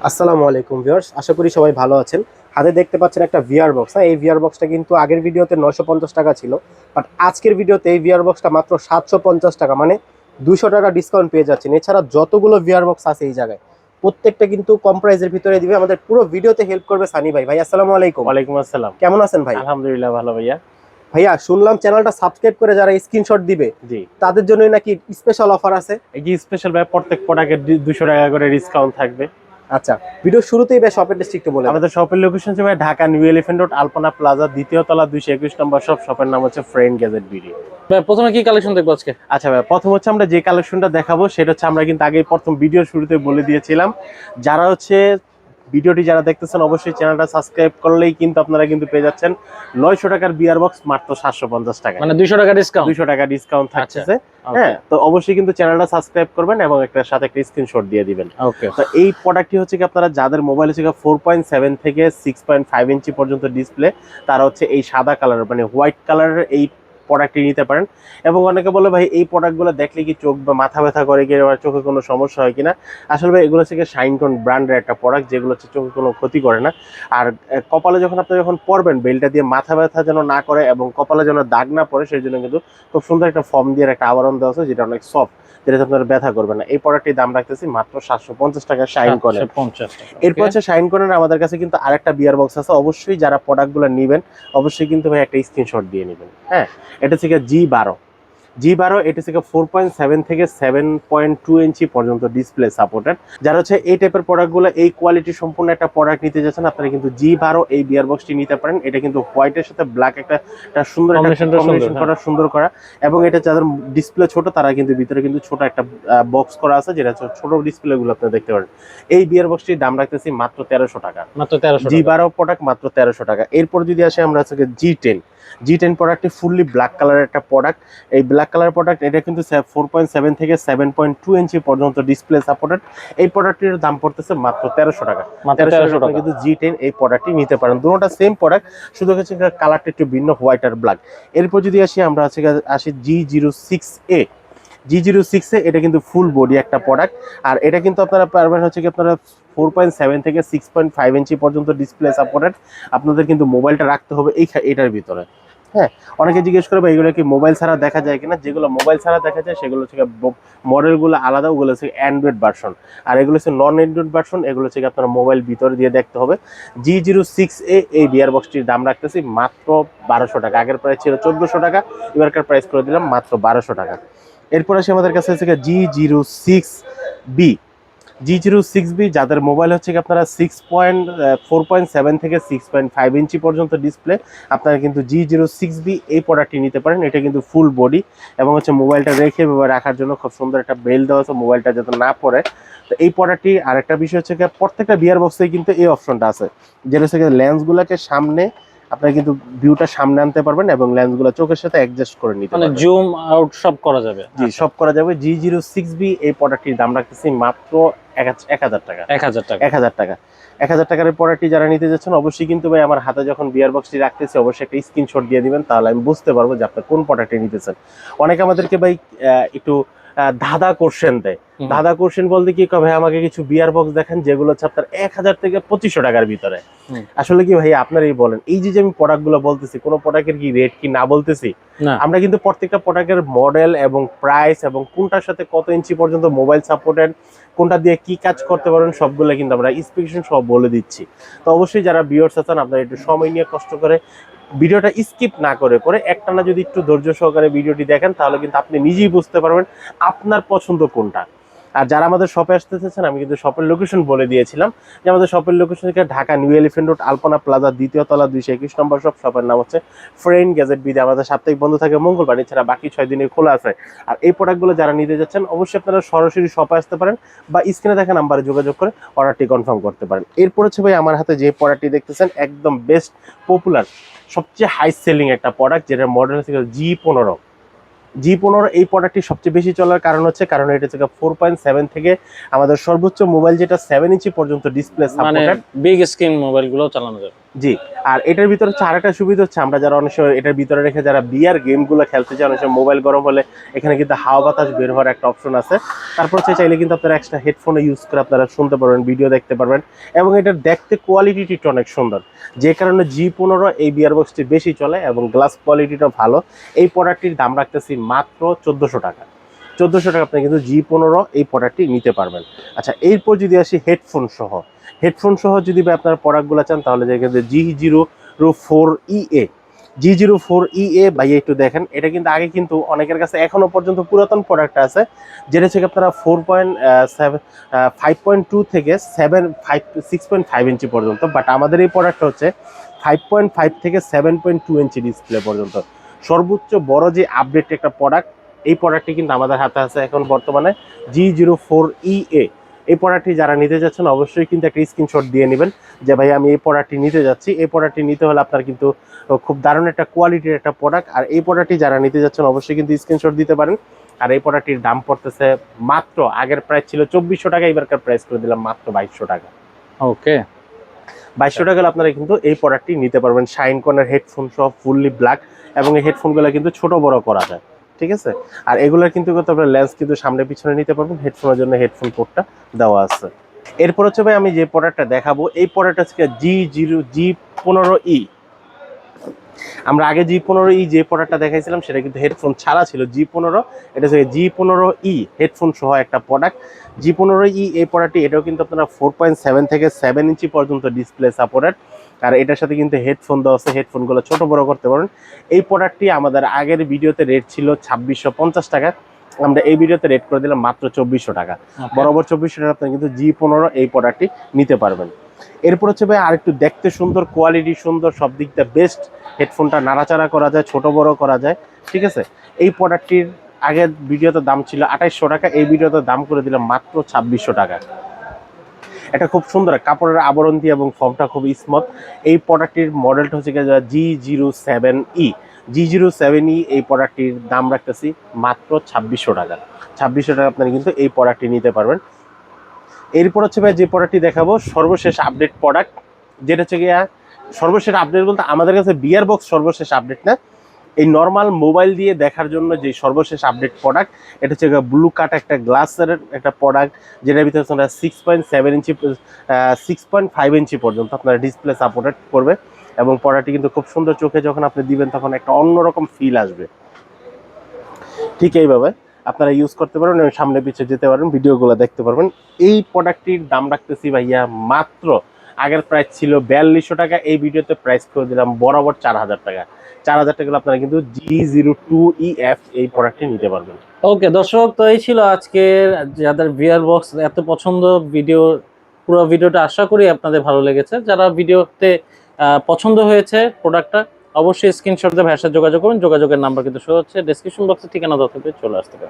আসসালামু আলাইকুম ভিউয়ার্স, আশা করি সবাই ভালো আছেন। হাতে দেখতে পাচ্ছেন একটা ভিআর বক্স। এই ভিআর বক্সটা কিন্তু আগের ভিডিওতে 950 টাকা ছিল, বাট আজকের ভিডিওতে এই ভিআর বক্সটা মাত্র 750 টাকা, মানে 200 টাকা ডিসকাউন্ট পেয়ে যাচ্ছেন। এছাড়া যতগুলো ভিআর বক্স আছে এই জায়গায় প্রত্যেকটা কিন্তু কম প্রাইসের ভিতরে দিবে। আমাদের পুরো ভিডিওতে হেল্প করবে সানি ভাই। ভাই আসসালামু আলাইকুম। ওয়ালাইকুম আসসালাম। কেমন আছেন ভাই? আলহামদুলিল্লাহ ভালো ভাইয়া। ভাইয়া শুনলাম চ্যানেলটা সাবস্ক্রাইব করে যারা স্ক্রিনশট দিবে জি, তাদের জন্যই নাকি স্পেশাল অফার আছে। এই যে স্পেশাল ভাই, প্রত্যেক প্রোডাক্টের 200 টাকা করে ডিসকাউন্ট থাকবে। আচ্ছা, ভিডিও শুরুতেই ভাই শপের ডিস্ট্রিক্ট একটু বলে দেন। আমাদের শপের লোকেশন হচ্ছে ভাই ঢাকা নিউ এলিফ্যান্ট রোড, আলপনা প্লাজা, দ্বিতীয় তলা, 221 নম্বর শপ। শপের নাম হচ্ছে ফ্রেন্ড গ্যাজেট বিডি। ভাই প্রথমে কি কালেকশন দেখবো আজকে? আচ্ছা ভাই, প্রথম হচ্ছে আমরা যে কালেকশনটা দেখাবো সেটা হচ্ছে, আমরা কিন্তু আগে প্রথম ভিডিওর শুরুতে বলে দিয়েছিলাম, যারা হচ্ছে ভিডিওটি যারা দেখতেছেন অবশ্যই চ্যানেলটা সাবস্ক্রাইব করলেই কিন্তু আপনারা কিন্তু পেয়ে যাচ্ছেন 900 টাকার বিয়ার বক্স মাত্র 750 টাকা, মানে 200 টাকা ডিসকাউন্ট। 200 টাকা ডিসকাউন্ট থাকছে। আচ্ছা, হ্যাঁ, তো অবশ্যই কিন্তু চ্যানেলটা সাবস্ক্রাইব করবেন এবং সাথে একটা স্ক্রিনশট দিয়ে দিবেন। ওকে। তো এই প্রোডাক্টটি হচ্ছে কি, আপনারা যাদের মোবাইল হচ্ছে 4.7 থেকে 6.5 ইঞ্চি পর্যন্ত ডিসপ্লে, তারা হচ্ছে এই সাদা কালার মানে হোয়াইট কালারের এই প্রোডাক্টটি নিতে পারেন। এবং অনেকে বলে ভাই এই প্রোডাক্টগুলো দেখলে কি চোখ বা মাথা ব্যথা করে কি, চোখে কোনো সমস্যা হয় কিনা। আসলে ভাই এগুলো হচ্ছে শাইনকন ব্র্যান্ডের একটা প্রোডাক্ট, যেগুলো হচ্ছে চোখে কোনো ক্ষতি করে না। আর কপালে যখন আপনি যখন পরবেন, বেলটা দিয়ে মাথা ব্যথা যেন না করে এবং কপালে যেন দাগ না পড়ে, সেই জন্য কিন্তু খুব সুন্দর একটা ফর্ম দিয়ে একটা আবরণ দেওয়া আছে, যেটা অনেক সফট, যেটা আপনার ব্যথা করবে না। এই প্রোডাক্টটির দাম রাখতেছি মাত্র 750 টাকা শাইন করে। 750 টাকা। এরপর হচ্ছে শাইন কর্নার আমাদের কাছে কিন্তু আরেকটা বিয়ার বক্স আছে। অবশ্যই যারা প্রোডাক্টগুলো নেবেন অবশ্যই কিন্তু ভাই একটা স্ক্রিনশট দিয়ে নেবেন। হ্যাঁ, এটা হচ্ছে G12। এটা হচ্ছে 4.7 থেকে 7.2 ইঞ্চি পর্যন্ত ডিসপ্লে সাপোর্টেড। যারা হচ্ছে এই টাইপের প্রোডাক্টগুলো, এই কোয়ালিটি সম্পূর্ণ একটা প্রোডাক্ট নিতে যাচ্ছেন, আপনারা কিন্তু G12 এই বিয়ার বক্সটি নিতে পারেন। এটা কিন্তু হোয়াইটের সাথে ব্ল্যাক একটা সুন্দর কম্বিনেশন করা, সুন্দর করা। এবং এটা যাদের ডিসপ্লে ছোট তারা কিন্তু ভিতরে কিন্তু ছোট একটা বক্স করা আছে, যেটা ছোট ডিসপ্লে গুলো আপনি দেখতে পারেন। এই বিয়ার বক্সটির দাম রাখতেছি মাত্র 1300 টাকা। মাত্র 1300 টাকা। G12 প্রোডাক্ট মাত্র 1300 টাকা। এরপর যদি আসে আমরা হচ্ছে G10 প্রোডাক্টটি ফুললি ব্ল্যাক কালারের একটা প্রোডাক্ট। এই ব্ল্যাক কালার প্রোডাক্ট, এটা কিন্তু 4.7 থেকে 7.2 ইঞ্চি পর্যন্ত ডিসপ্লে সাপোর্টেড। এই প্রোডাক্টের দাম পড়তেছে মাত্র 1300 টাকা। 1300 টাকা কিন্তু G10 এই প্রোডাক্টটি নিতে পারেন। দুটোটা সেম প্রোডাক্ট, শুধু হচ্ছে কালারটা একটু ভিন্ন, হোয়াইট আর ব্ল্যাক। এরপর যদি আমরা আসি G06A। G06A এটা কিন্তু ফুল বডি একটা প্রোডাক্ট। আর এটা কিন্তু আপনারা পারবেন হচ্ছে কি, আপনারা 4.7 থেকে 6.5 ইঞ্চি পর্যন্ত ডিসপ্লে সাপোর্টেড। আপনাদের কিন্তু মোবাইলটা রাখতে হবে এটার ভিতরে। হ্যাঁ, অনেকে জিজ্ঞেস করে ভাই এগুলো কি মোবাইল ছাড়া দেখা যায় কিনা। যেগুলো মোবাইল ছাড়া দেখা যায় সেগুলো হচ্ছে মডেলগুলো আলাদা, ওগুলো হচ্ছে অ্যান্ড্রয়েড ভার্সন। আর এগুলো হচ্ছে নন অ্যান্ড্রয়েড ভার্সন, এগুলো হচ্ছে আপনারা মোবাইল ভিতরে দিয়ে দেখতে হবে। G06A এই বিয়ার বক্সটির দাম রাখতেছি মাত্র 1200 টাকা। আগের প্রাইস ছিল 1400 টাকা, এবারকার প্রাইস করে দিলাম মাত্র 1200 টাকা। এরপর আসে আমাদের কাছে হচ্ছে G06B। যাদের মোবাইল হচ্ছে আপনারা 4.7 থেকে 6.5 ইঞ্চি পর্যন্ত ডিসপ্লে, আপনারা কিন্তু G06B এই প্রোডাক্টটি নিতে পারেন। এটা কিন্তু ফুল বডি এবং হচ্ছে মোবাইলটা রেখে রাখার জন্য খুব সুন্দর একটা বেল দেওয়া আছে, মোবাইলটা যাতে না পড়ে। তো এই প্রোডাক্টটি আরেকটা বিষয় হচ্ছে প্রত্যেকটা বিয়ার বক্সেই কিন্তু এই অপশনটা আছে, যেটা হচ্ছে লেন্সগুলোকে সামনে আপনারা কিন্তু ভিউটা সামনে আনতে পারবেন এবং লেন্সগুলো চোখের সাথে অ্যাডজাস্ট করে নিতে পারবেন, মানে জুম আউট সব করা যাবে। জি সব করা যাবে। G06B এই প্রোডাক্টটির দাম রাখতেছি মাত্র 1000 টাকা। 1000 টাকা। 1000 টাকা। 1000 টাকার প্রোডাক্টটি যারা নিতে যাচ্ছেন অবশ্যই কিন্তু ভাই আমার হাতে যখন বিয়ার বক্সটি রাখতেছি অবশ্যই একটা স্ক্রিনশট দিয়ে দিবেন, তাহলে আমি বুঝতে পারবো যে আপনি কোন প্রোডাক্টটি নিতেছেন। অনেকে আমাদেরকে ভাই একটু ধাঁধা কোশ্চেন দেয়। ধাঁধা কোশ্চেন বলতে কি, ভাই আমাকে কিছু বিয়ার বক্স দেখেন যেগুলো হচ্ছে আপনার 1000 থেকে 2500 টাকার ভিতরে। আসলে কি ভাই আপনারাই বলেন, এই যে আমি প্রোডাক্টগুলো বলতেছি, কোন প্রোডাক্টের কি রেট কি না বলতেছি? আমরা কিন্তু প্রত্যেকটা প্রোডাক্টের মডেল এবং প্রাইস এবং কোনটার সাথে কত ইঞ্চি পর্যন্ত মোবাইল সাপোর্টেড, কোনটা দিয়ে কি কাজ করতে পারেন, সবগুলো কিন্তু আমরা স্পেসিফিকেশন সব বলে দিচ্ছি। তো অবশ্যই যারা ভিউয়ার্স আছেন, আপনারা একটু সময় নিয়ে কষ্ট করে ভিডিওটা স্কিপ না করে একটানা যদি একটু ধৈর্য সহকারে ভিডিওটি দেখেন, তাহলে কিন্তু আপনি নিজেই বুঝতে পারবেন আপনার পছন্দ কোনটা। আর যারা আমাদের শপে আসতে চাচ্ছেন, আমি কিন্তু শপের লোকেশন বলে দিয়েছিলাম, যে আমাদের শপের লোকেশন থেকে ঢাকা নিউ এলিফ্যান্ট রোড, আলপনা প্লাজা, দ্বিতীয় তলা, 221 নম্বর শপ। শপের নাম হচ্ছে ফ্রেন্ড গ্যাজেট বিডি। আমাদের সাপ্তাহিক বন্ধ থাকে মঙ্গলবার, এছাড়া বাকি 6 দিনে খোলা আছে। আর এই প্রোডাক্টগুলো যারা নিতে যাচ্ছেন অবশ্যই আপনারা সরাসরি শপে আসতে পারেন বা স্ক্রিনে দেখা নাম্বারে যোগাযোগ করে অর্ডারটি কনফার্ম করতে পারেন। এরপর হচ্ছে ভাই আমার হাতে যে প্রোডাক্টটি দেখতেছেন, একদম বেস্ট পপুলার সবচেয়ে হাই সেলিং একটা প্রোডাক্ট, যেটার মডেল হচ্ছে G15। এই প্রোডাক্টটি সবচেয়ে বেশি চলার কারণ এটা হচ্ছে 4.7 থেকে আমাদের সর্বোচ্চ মোবাইল যেটা 7 ইঞ্চি পর্যন্ত display supported, big screen mobile গুলো চালানো যাবে। জি, আর এটার ভিতরে হচ্ছে আরেকটা সুবিধা হচ্ছে আমরা যারা অনেক সময় এটার ভিতরে রেখে যারা বিয়ার গেমগুলো খেলতে চান, অনেক সময় মোবাইল গরম হলে এখানে কিন্তু হাওয়া বাতাস বের হওয়ার একটা অপশন আছে। তারপর হচ্ছে চাইলে কিন্তু আপনারা এক্সট্রা হেডফোনে ইউজ করে আপনারা শুনতে পারবেন, ভিডিও দেখতে পারবেন, এবং এটার দেখতে কোয়ালিটিটা অনেক সুন্দর, যে কারণে G15 এই বিয়ার বক্সটি বেশি চলে এবং গ্লাস কোয়ালিটিটা ভালো। এই প্রোডাক্টটির দাম রাখতেছি মাত্র 1400 টাকা। 1400 টাকা আপনি কিন্তু G15 এই প্রোডাক্টটি নিতে পারবেন। আচ্ছা, এরপর যদি আসি হেডফোন সহ যদি ভাই আপনারা প্রোডাক্টগুলো চান, তাহলে যে কিন্তু G04EA G04EA ভাই একটু দেখেন, এটা কিন্তু আগে কিন্তু অনেকের কাছে এখনো পর্যন্ত পুরাতন প্রোডাক্ট আছে, যেটা হচ্ছে আপনারা 5.2 থেকে 6.5 ইঞ্চি পর্যন্ত, বাট আমাদের এই প্রোডাক্টটা হচ্ছে 5.5 থেকে 7.2 ইঞ্চি ডিসপ্লে পর্যন্ত সর্বোচ্চ বড় যে আপডেট একটা প্রোডাক্ট। এই প্রোডাক্টটি কিন্তু আমাদের হাতে আছে এখন বর্তমানে G04EA। এই প্রোডাক্টটি যারা নিতে যাচ্ছেন অবশ্যই কিন্তু একটা স্ক্রিনশট দিয়ে নেবেন যে ভাই আমি এই প্রোডাক্টটি নিতে যাচ্ছি। এই প্রোডাক্টটি নিতে হলে আপনার কিন্তু খুব দারুণ একটা কোয়ালিটির একটা প্রোডাক্ট, আর এই প্রোডাক্টটি যারা নিতে যাচ্ছেন অবশ্যই কিন্তু স্ক্রিনশট দিতে পারেন। আর এই প্রোডাক্টটির দাম পড়তেছে মাত্র, আগের প্রাইস ছিল 2400 টাকা, এবারকার প্রাইস করে দিলাম মাত্র 2200 টাকা। ওকে, 2200 টাকা আপনারা কিন্তু এই প্রোডাক্টটি নিতে পারবেন। শাইন কর্নার হেডফোন সহ ফুললি ব্ল্যাক, এবং এই হেডফোনগুলো কিন্তু ছোট বড় করা যায়, ঠিক আছে। আর এগুলোর কিন্তু আপনার লেন্স কিন্তু সামনে পিছনে নিতে পারবেন, হেডফোনের জন্য হেডফোন পোর্টটা দেওয়া আছে। এরপর হচ্ছে ভাই আমি যে প্রোডাক্টটা দেখাবো, এই প্রোডাক্টটা হচ্ছে G15E। আমরা আগে G15E যে প্রোডাক্টটা দেখাইছিলাম সেটা কিন্তু হেডফোন ছাড়া ছিল। G15 এটা হচ্ছে G15E হেডফোন সহ একটা প্রোডাক্ট। G15E এই প্রোডাক্টটি, এটাও কিন্তু আপনারা 4.7 থেকে 7 ইঞ্চি পর্যন্ত ডিসপ্লে সাপোর্টেড, আর এটার সাথে কিন্তু হেডফোন দেওয়া আছে, হেডফোনগুলো ছোট বড় করতে পারেন। এই প্রোডাক্টটি আমাদের আগের ভিডিওতে রেট ছিল 2650 টাকা, আমরা এই ভিডিওতে রেট করে দিলাম মাত্র 2400 টাকা। বরাবর 2400 টাকা আপনারা কিন্তু G15 এই প্রোডাক্টটি নিতে পারবেন। এরপর হচ্ছে ভাই আরেকটু দেখতে সুন্দর, কোয়ালিটি সুন্দর, সব দিক দিয়ে বেস্ট, হেডফোনটা নাড়াচাড়া করা যায়, ছোট বড় করা যায়, ঠিক আছে। এই প্রোডাক্টটির আগের ভিডিওতে দাম ছিল 2800 টাকা, এই ভিডিওতে দাম করে দিলাম মাত্র 2600 টাকা। এটা খুব সুন্দর কাপড়ের আবরণ দিয়ে এবং ফর্মটা খুব স্মুথ। এই প্রোডাক্টটির মডেলটা হচ্ছে G07E। G07E এই প্রোডাক্টটির দাম রাখতেছি মাত্র 2600 টাকা। 2600 টাকা আপনারা কিন্তু এই প্রোডাক্টটি নিতে পারবেন। এরপর হচ্ছে ভাই যে প্রোডাক্টটি দেখাবো সর্বশেষ আপডেট প্রোডাক্ট, যেটা হচ্ছে গিয়া সর্বশেষ আপডেট বলতে আমাদের কাছে বিয়ার বক্স সর্বশেষ আপডেট না, এই নর্মাল মোবাইল দিয়ে দেখার জন্য যে সর্বশেষ আপডেট প্রোডাক্ট, এটা হচ্ছে ব্লু কাট একটা গ্লাসের একটা প্রোডাক্ট, যেটার ভিতরে আপনারা 6.7 ইঞ্চি 6.5 ইঞ্চি পর্যন্ত আপনারা ডিসপ্লে সাপোর্টেড করবে, এবং প্রোডাক্টটি কিন্তু খুব সুন্দর, চোখে যখন আপনি দিবেন তখন একটা অন্যরকম ফিল আসবে। ঠিক এইভাবে আপনারা ইউজ করতে পারবেন এবং সামনে পিছিয়ে যেতে পারবেন, ভিডিওগুলো দেখতে পারবেন। এই প্রোডাক্টটির দাম রাখতেছি ভাইয়া মাত্র, আগের প্রাইস ছিল 4200 টাকা, এই ভিডিওতে প্রাইস করে দিলাম বরাবর 4000 টাকা। 4000 টাকা আপনারা কিন্তু G02EF এই প্রোডাক্টটি নিতে পারবেন। ওকে দর্শক, তো এই ছিল আজকে যাদের ভিআর বক্স এত পছন্দ, পুরো ভিডিওটা আশা করি আপনাদের ভালো লেগেছে। যারা ভিডিওতে পছন্দ হয়েছে প্রোডাক্টটা, অবশ্যই স্ক্রিনশট দিয়ে ভাইয়ের সাথে যোগাযোগ করুন। যোগাযোগের নাম্বার কিন্তু শো হচ্ছে, ডেসক্রিপশন বক্সে ঠিকানা দেওয়া থাকবে, চলে আসতে পারেন।